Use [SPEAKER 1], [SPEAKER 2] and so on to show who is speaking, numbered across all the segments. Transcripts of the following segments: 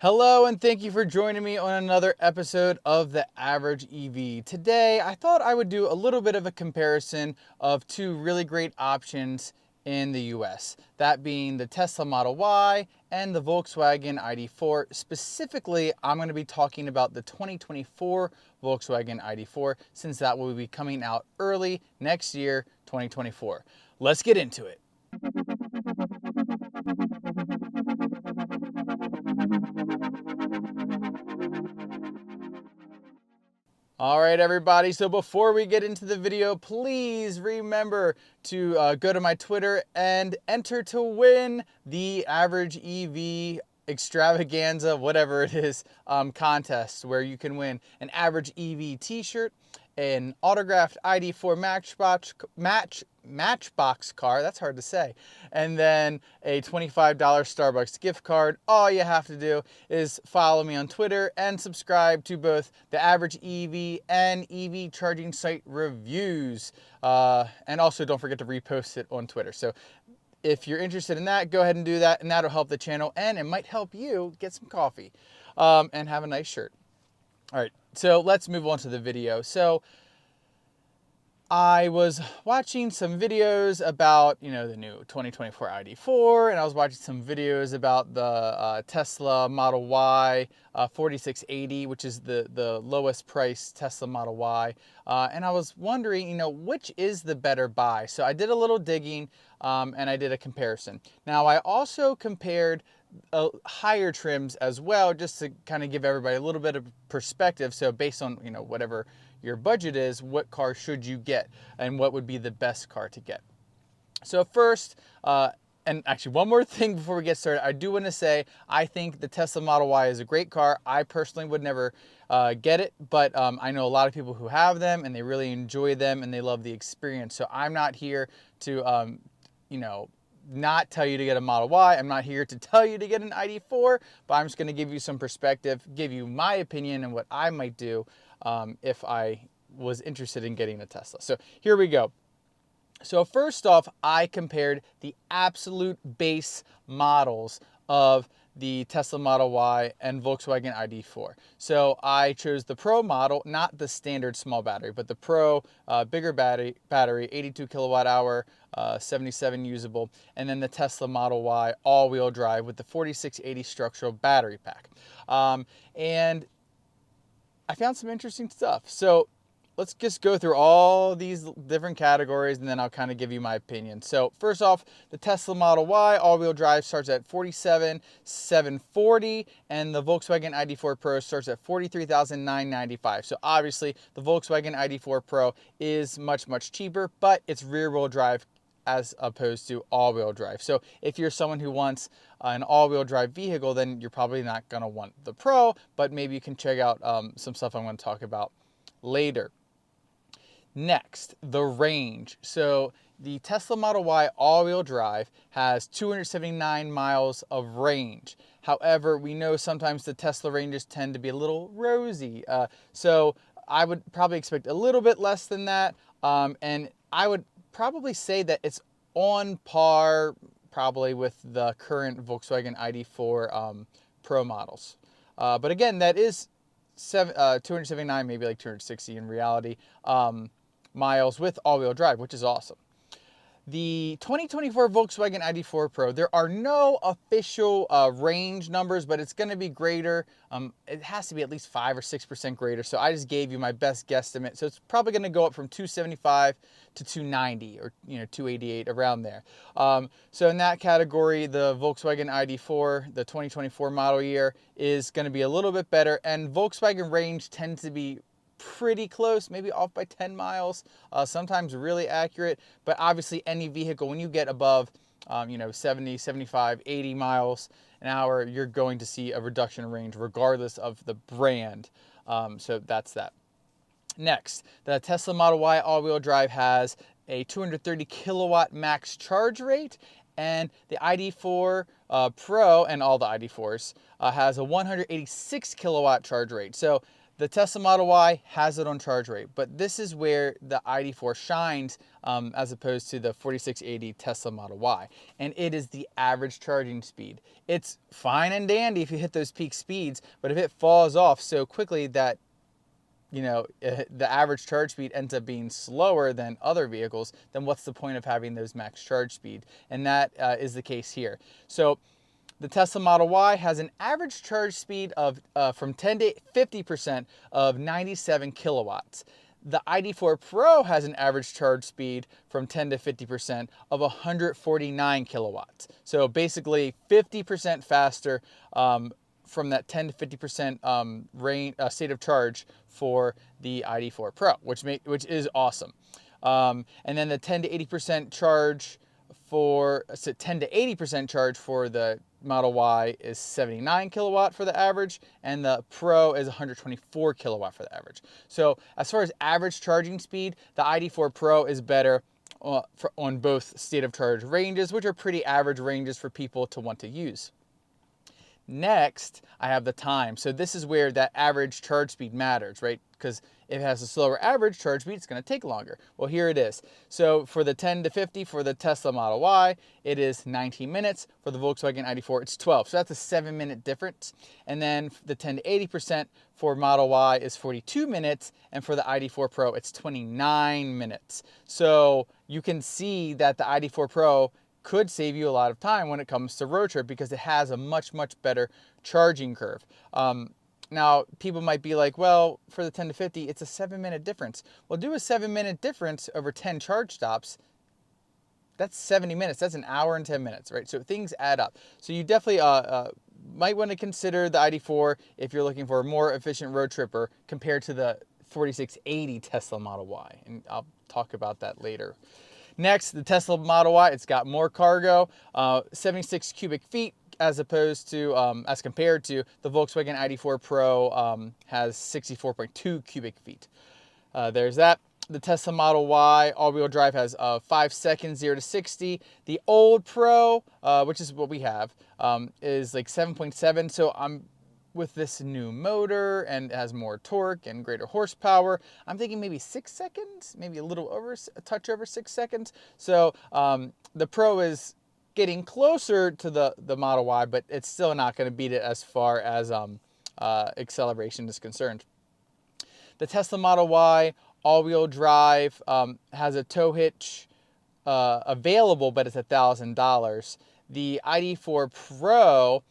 [SPEAKER 1] Hello, and thank you for joining me on another episode of The Average EV. Today, I thought I would do a little bit of a comparison of two really great options in the US, that being the Tesla Model Y and the Volkswagen ID.4. Specifically, I'm going to be talking about the 2024 Volkswagen ID.4, since that will be coming out early next year, 2024. Let's get into it. All right, everybody. So before we get into the video, please remember to go to my Twitter and enter to win the Average EV extravaganza, whatever it is, contest, where you can win an Average EV t-shirt, an autographed ID.4 Matchbox car, that's hard to say, and then a $25 Starbucks gift card. All you have to do is follow me on Twitter and subscribe to both the Average EV and EV charging site reviews. And also don't forget to repost it on Twitter. So if you're interested in that, go ahead and do that, and that'll help the channel, and it might help you get some coffee and have a nice shirt. All right, so let's move on to the video. So I was watching some videos about, the new 2024 ID.4, and I was watching some videos about the Tesla Model Y 4680, which is the lowest price Tesla Model Y. And I was wondering, which is the better buy? So I did a little digging and I did a comparison. Now, I also compared higher trims as well, just to kind of give everybody a little bit of perspective. So based on, whatever your budget is, what car should you get and what would be the best car to get? So first, and actually one more thing before we get started, I do want to say I think the Tesla Model Y is a great car. I personally would never get it, but I know a lot of people who have them and they really enjoy them and they love the experience. So I'm not here to, not tell you to get a Model Y. I'm not here to tell you to get an ID.4, but I'm just going to give you some perspective, give you my opinion and what I might do if I was interested in getting a Tesla. So here we go. So first off, I compared the absolute base models of the Tesla Model Y and Volkswagen ID.4. So I chose the Pro model, not the standard small battery, but the Pro bigger battery, 82 kilowatt hour, 77 usable, and then the Tesla Model Y all-wheel drive with the 4680 structural battery pack. And I found some interesting stuff. So let's just go through all these different categories and then I'll kind of give you my opinion. So first off, the Tesla Model Y all-wheel drive starts at $47,740 and the Volkswagen ID.4 Pro starts at $43,995. So obviously the Volkswagen ID.4 Pro is much, much cheaper, but it's rear-wheel drive as opposed to all-wheel drive. So if you're someone who wants an all-wheel drive vehicle, then you're probably not going to want the Pro, but maybe you can check out some stuff I'm going to talk about later. Next, the range. So the Tesla Model Y all-wheel drive has 279 miles of range. However, we know sometimes the Tesla ranges tend to be a little rosy. So I would probably expect a little bit less than that. And I would probably say that it's on par probably with the current Volkswagen ID.4 Pro models. But again, that is 279, maybe like 260 in reality, miles with all-wheel drive, which is awesome. The 2024 Volkswagen ID.4 Pro, there are no official range numbers, but it's going to be greater. It has to be at least 5 or 6% greater. So I just gave you my best guesstimate. So it's probably going to go up from 275 to 290 or 288, around there. So in that category, the Volkswagen ID.4, the 2024 model year, is going to be a little bit better. And Volkswagen range tends to be pretty close, maybe off by 10 miles, sometimes really accurate, but obviously any vehicle, when you get above 70, 75, 80 miles an hour, you're going to see a reduction in range regardless of the brand. So that's that. Next, the Tesla Model Y all-wheel drive has a 230 kilowatt max charge rate, and the ID.4 Pro and all the ID.4s has a 186 kilowatt charge rate. So The Tesla Model Y has it on Chargeway, but this is where the ID.4 shines as opposed to the 4680 Tesla Model Y, and it is the average charging speed. It's fine and dandy if you hit those peak speeds, but if it falls off so quickly that the average charge speed ends up being slower than other vehicles, then what's the point of having those max charge speed? And that is the case here. So the Tesla Model Y has an average charge speed of from 10 to 50% of 97 kilowatts. The ID.4 Pro has an average charge speed from 10 to 50% of 149 kilowatts. So basically 50% faster from that 10 to 50% state of charge for the ID.4 Pro, which is awesome. And then the 10 to 80% charge for 10 to 80% charge for the Model Y is 79 kilowatt for the average, and the Pro is 124 kilowatt for the average. So as far as average charging speed, the ID.4 Pro is better on both state of charge ranges, which are pretty average ranges for people to want to use. Next, I have the time. So this is where that average charge speed matters, right? Because if it has a slower average charge speed, it's going to take longer. Well, here it is. So for the 10 to 50 for the Tesla Model Y, it is 19 minutes. For the Volkswagen ID.4, it's 12. So that's a 7-minute difference. And then the 10 to 80% for Model Y is 42 minutes. And for the ID.4 Pro, it's 29 minutes. So you can see that the ID.4 Pro could save you a lot of time when it comes to road trip because it has a much better charging curve. Now, people might be like, well, for the 10 to 50, it's a 7-minute difference. Well, do a 7-minute difference over 10 charge stops. That's 70 minutes. That's an hour and 10 minutes, right? So things add up. So you definitely might want to consider the ID.4 if you're looking for a more efficient road tripper compared to the 4680 Tesla Model Y. And I'll talk about that later. Next, the Tesla Model Y, it's got more cargo, 76 cubic feet, as compared to the Volkswagen ID.4 Pro has 64.2 cubic feet. There's that. The Tesla Model Y all-wheel drive has 5 seconds, 0 to 60. The old Pro, which is what we have, is like 7.7. So with this new motor and it has more torque and greater horsepower, I'm thinking maybe 6 seconds, maybe a touch over 6 seconds. So the Pro is getting closer to the Model Y, but it's still not going to beat it as far as acceleration is concerned. The Tesla Model Y all-wheel drive has a tow hitch available, but it's $1,000. The ID.4 Pro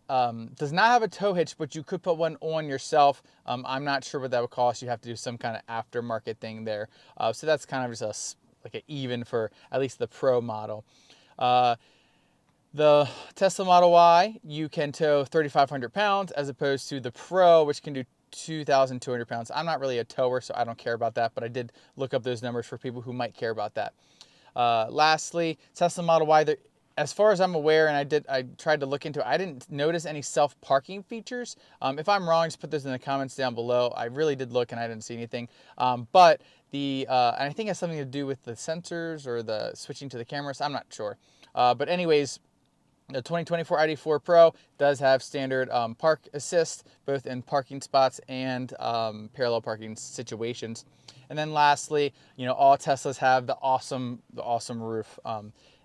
[SPEAKER 1] does not have a tow hitch, but you could put one on yourself. I'm not sure what that would cost. You have to do some kind of aftermarket thing there. So that's kind of just like an even for at least the Pro model. The Tesla Model Y, you can tow 3,500 pounds as opposed to the Pro, which can do 2,200 pounds. I'm not really a tower, so I don't care about that, but I did look up those numbers for people who might care about that. Lastly, Tesla Model Y, as far as I'm aware, and I tried to look into it, I didn't notice any self-parking features. If I'm wrong, just put those in the comments down below. I really did look and I didn't see anything. But and I think it has something to do with the sensors or the switching to the cameras. I'm not sure. But anyways, the 2024 ID.4 Pro does have standard park assist, both in parking spots and parallel parking situations. And then lastly, all Teslas have the awesome roof.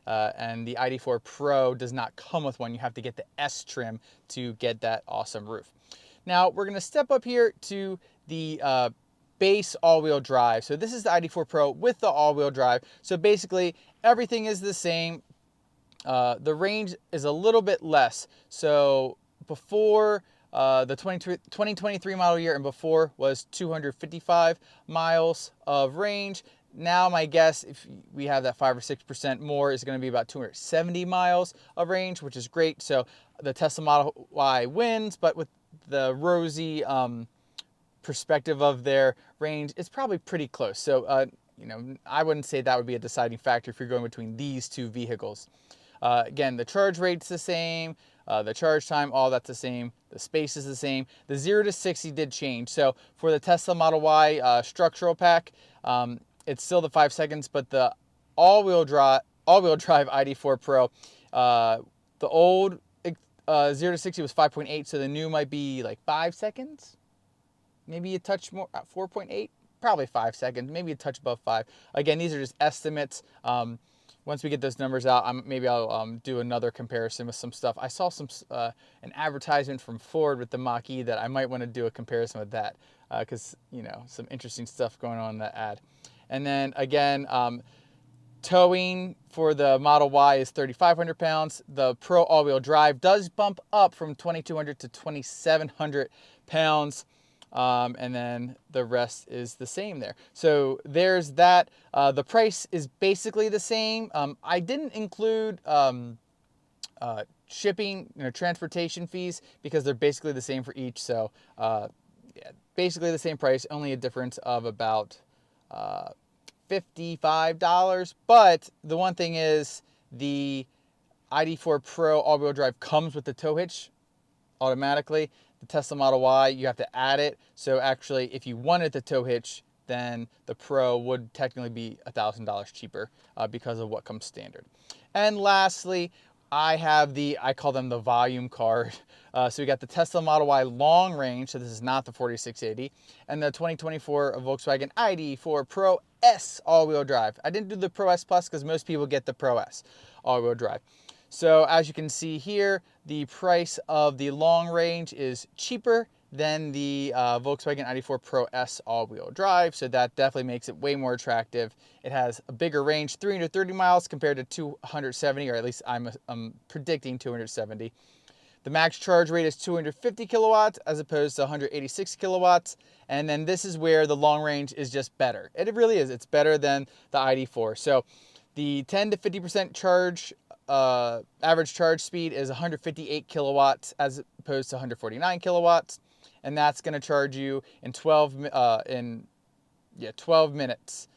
[SPEAKER 1] And the ID.4 Pro does not come with one. You have to get the S trim to get that awesome roof. Now we're going to step up here to the base all-wheel drive. So this is the ID.4 Pro with the all-wheel drive. So basically everything is the same. The range is a little bit less. So before the 2023 model year and before was 255 miles of range. Now my guess, if we have that 5 or 6% more, is going to be about 270 miles of range, which is great. So the Tesla Model Y wins, but with the rosy perspective of their range, it's probably pretty close. So I wouldn't say that would be a deciding factor if you're going between these two vehicles. Again, the charge rate's the same, the charge time, all that's the same, the space is the same. The 0 to 60 did change. So for the Tesla Model Y structural pack, it's still the 5 seconds, but the all-wheel drive ID.4 Pro, the old 0 to 60 was 5.8, so the new might be like 5 seconds. maybe a touch more, 4.8, probably 5 seconds, maybe a touch above 5. Again, these are just estimates. Once we get those numbers out, maybe I'll do another comparison with some stuff. I saw an advertisement from Ford with the Mach-E that I might want to do a comparison with that, because some interesting stuff going on in that ad. And then again, towing for the Model Y is 3,500 pounds. The Pro all-wheel drive does bump up from 2,200 to 2,700 pounds. And then the rest is the same there. So there's that. The price is basically the same. I didn't include shipping, transportation fees, because they're basically the same for each. So yeah, basically the same price, only a difference of about $55. But the one thing is, the ID.4 Pro all-wheel drive comes with the tow hitch automatically. The Tesla Model Y, you have to add it. So actually, if you wanted the tow hitch, then the Pro would technically be $1,000 cheaper because of what comes standard. And lastly, I call them the volume card. So we got the Tesla Model Y long range, so this is not the 4680, and the 2024 Volkswagen ID.4 Pro S all-wheel drive. I didn't do the Pro S Plus because most people get the Pro S all-wheel drive. So as you can see here, the price of the long range is cheaper than the Volkswagen ID.4 Pro S all-wheel drive, so that definitely makes it way more attractive. It has a bigger range, 330 miles compared to 270, or at least I'm predicting 270. The max charge rate is 250 kilowatts as opposed to 186 kilowatts. And then this is where the long range is just better. It really is. It's better than the ID.4. So the 10 to 50% charge, average charge speed is 158 kilowatts as opposed to 149 kilowatts. And that's going to charge you in 12 minutes.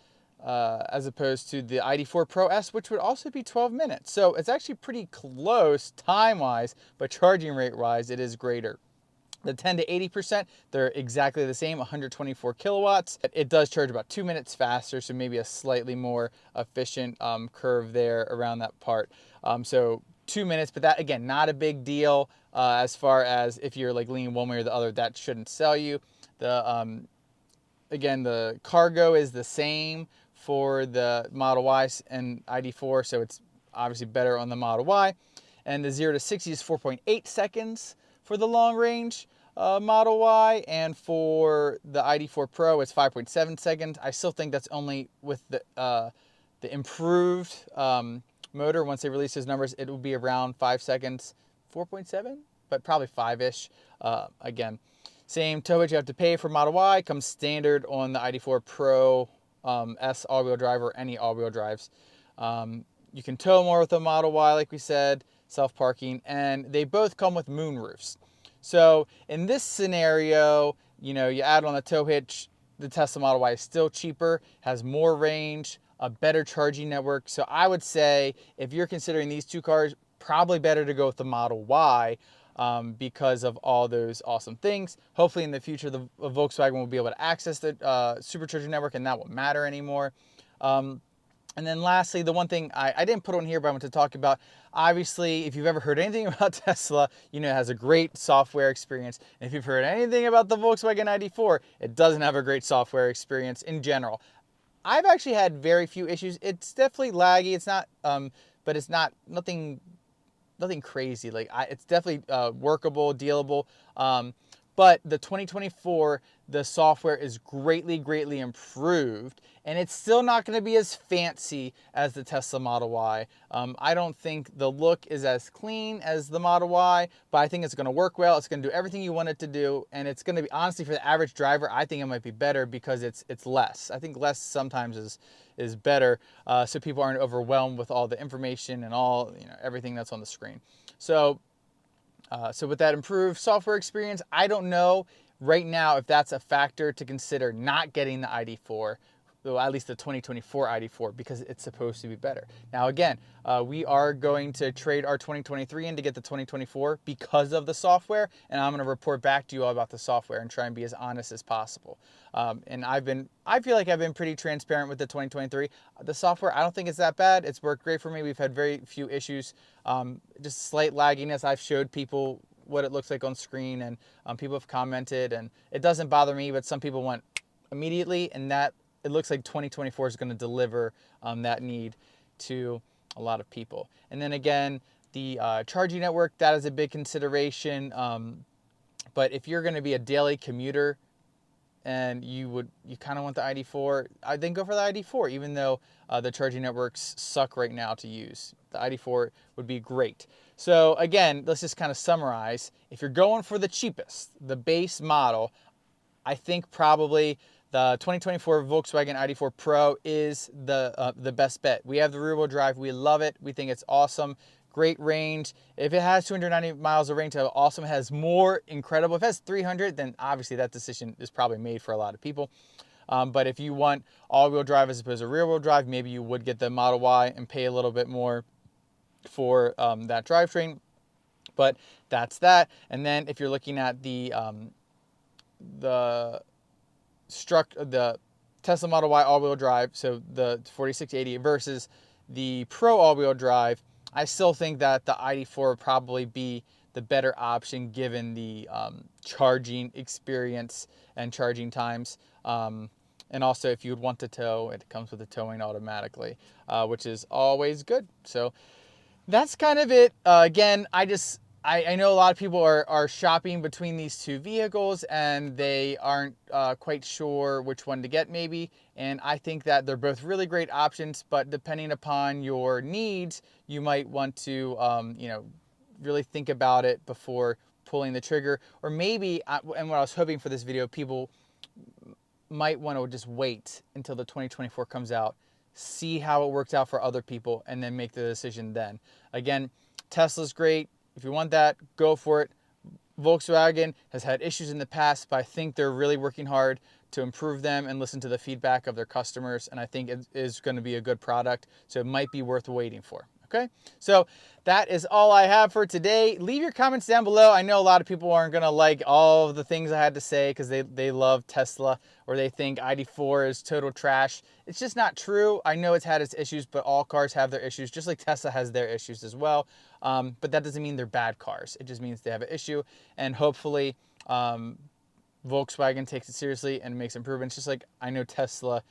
[SPEAKER 1] As opposed to the ID.4 Pro S, which would also be 12 minutes. So it's actually pretty close time-wise, but charging rate-wise, it is greater. The 10 to 80%, they're exactly the same, 124 kilowatts. It does charge about 2 minutes faster, so maybe a slightly more efficient curve there around that part. So 2 minutes, but that, again, not a big deal as far as if you're like leaning one way or the other, that shouldn't sell you. Again, the cargo is the same for the Model Y and ID.4, so it's obviously better on the Model Y. And the 0 to 60 is 4.8 seconds for the long range Model Y, and for the ID.4 Pro, it's 5.7 seconds. I still think that's only with the improved motor. Once they release those numbers, it will be around 5 seconds, 4.7, but probably 5-ish. Again, same towage you have to pay for Model Y comes standard on the ID.4 Pro S all-wheel drive or any all-wheel drives. You can tow more with the Model Y, like we said, self-parking, and they both come with moonroofs. So in this scenario, you add on the tow hitch, the Tesla Model Y is still cheaper, has more range, a better charging network. So I would say if you're considering these two cars, probably better to go with the Model Y. Because of all those awesome things. Hopefully in the future, the Volkswagen will be able to access the supercharger network, and that won't matter anymore. And then lastly, the one thing I didn't put on here, but I want to talk about, obviously, if you've ever heard anything about Tesla, it has a great software experience. And if you've heard anything about the Volkswagen ID.4, it doesn't have a great software experience in general. I've actually had very few issues. It's definitely laggy. It's not, but it's nothing crazy. It's definitely workable, dealable. But the 2024, the software is greatly improved, and it's still not going to be as fancy as the Tesla Model Y. I don't think the look is as clean as the Model Y, but I think it's going to work well. It's going to do everything you want it to do, and it's going to be, honestly, for the average driver, I think it might be better because it's less. I think less sometimes is better, so people aren't overwhelmed with all the information and all everything that's on the screen. So with that improved software experience, I don't know right now if that's a factor to consider not getting the ID.4, though at least the 2024 ID.4, because it's supposed to be better. Now again, we are going to trade our 2023 in to get the 2024 because of the software, and I'm going to report back to you all about the software and try and be as honest as possible. And I feel like I've been pretty transparent with the 2023. The software, I don't think it's that bad. It's worked great for me. We've had very few issues, just slight lagginess. I've showed people what it looks like on screen, and people have commented, and it doesn't bother me, but some people want immediately, and that it looks like 2024 is going to deliver that need to a lot of people. And then again, the charging network, that is a big consideration. But if you're going to be a daily commuter and you kind of want the ID.4, I then go for the ID.4, even though the charging networks suck right now to use. The ID.4 would be great. So again, let's just kind of summarize. If you're going for the cheapest, the base model, I think probably the 2024 Volkswagen ID.4 Pro is the best bet. We have the rear-wheel drive. We love it. We think it's awesome. Great range. If it has 290 miles of range, it also has more incredible. If it has 300, then obviously that decision is probably made for a lot of people. But if you want all-wheel drive as opposed to rear-wheel drive, maybe you would get the Model Y and pay a little bit more for that drivetrain. But that's that. And then if you're looking at the Tesla Model Y all-wheel drive, so the 4680 versus the Pro all-wheel drive, I still think that the ID.4 would probably be the better option given the charging experience and charging times. And also, if you would want to tow, it comes with the towing automatically, which is always good. So that's kind of it. Again, I know a lot of people are shopping between these two vehicles and they aren't quite sure which one to get maybe. And I think that they're both really great options, but depending upon your needs, you might want to, really think about it before pulling the trigger. Or maybe, and what I was hoping for this video, people might want to just wait until the 2024 comes out, see how it works out for other people, and then make the decision then. Again, Tesla's great. If you want that, go for it. Volkswagen has had issues in the past, but I think they're really working hard to improve them and listen to the feedback of their customers. And I think it is going to be a good product. So it might be worth waiting for. Okay, so that is all I have for today. Leave your comments down below. I know a lot of people aren't going to like all of the things I had to say because they love Tesla or they think ID.4 is total trash. It's just not true. I know it's had its issues, but all cars have their issues, just like Tesla has their issues as well. But that doesn't mean they're bad cars. It just means they have an issue, and hopefully Volkswagen takes it seriously and makes improvements, just like I know Tesla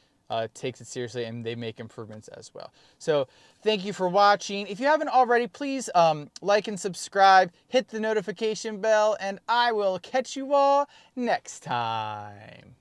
[SPEAKER 1] takes it seriously and they make improvements as well. So thank you for watching. If you haven't already, please like and subscribe, hit the notification bell, and I will catch you all next time.